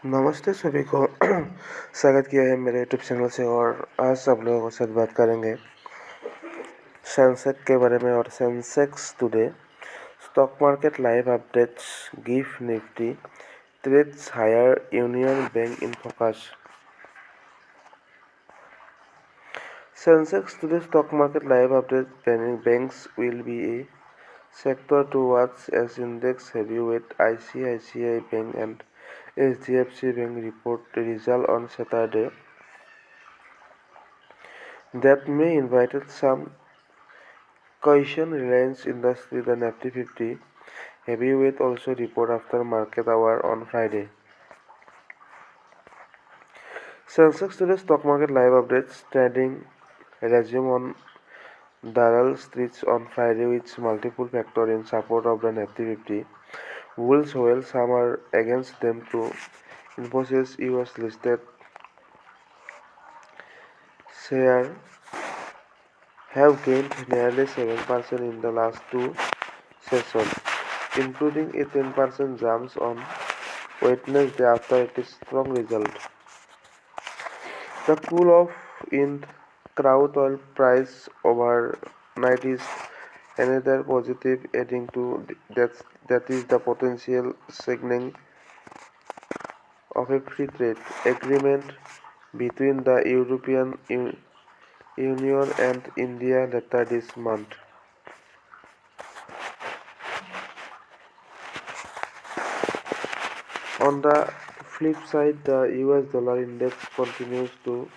नमस्ते सभी को स्वागत किया है मेरे यूट्यूब चैनल से। और आज आप लोगों के साथ बात करेंगे सेंसेक्स के बारे में। और Sensex today stock market live updates give Nifty trades higher Union Bank in focus. Sensex today stock market live update. Banks will be a sector to watch as index heavyweight ICICI Bank and HDFC Bank report result on Saturday. That may invited some caution. Reliance Industries, the Nifty 50 heavyweight also report after market hour on Friday. Sensex today stock market live updates. Trading resume on Darrell Streets on Friday with multiple factors in support of the Nifty 50. Wolves, while some are against them too. Infosys US listed share have gained nearly 7% in the last two sessions, including a 10% jump on Wednesday after its strong result. The cool off in crude oil price overnight is another positive, adding to that is the potential signaling of a free trade agreement between the European Union and India later this month. On the flip side, the US dollar index continues to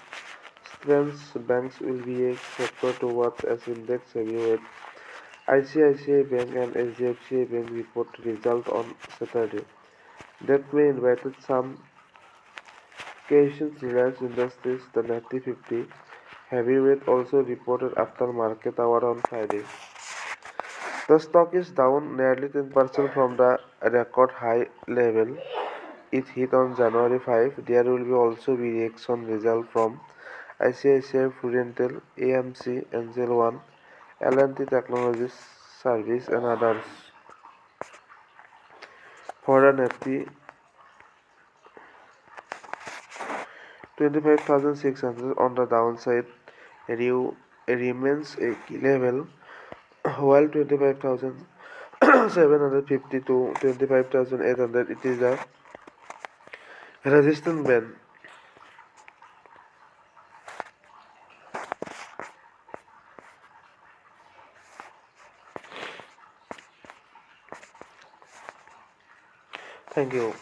strengthen. Banks will be a sector to watch as index heavyweight ICICI Bank and HDFC Bank report result on Saturday. That may invited some cautious. Reliance Industries, the Nifty 50 heavyweight also reported after market hour on Friday. The stock is down nearly 10% from the record high level it hit on January 5. There will be also be reaction result from ICICI Prudential, AMC, Angel One, L&T Technologies Service and others. For the Nifty 25,600 on the downside remains a key level, while 25,750 to 25,800 it is a resistance band. Thank you.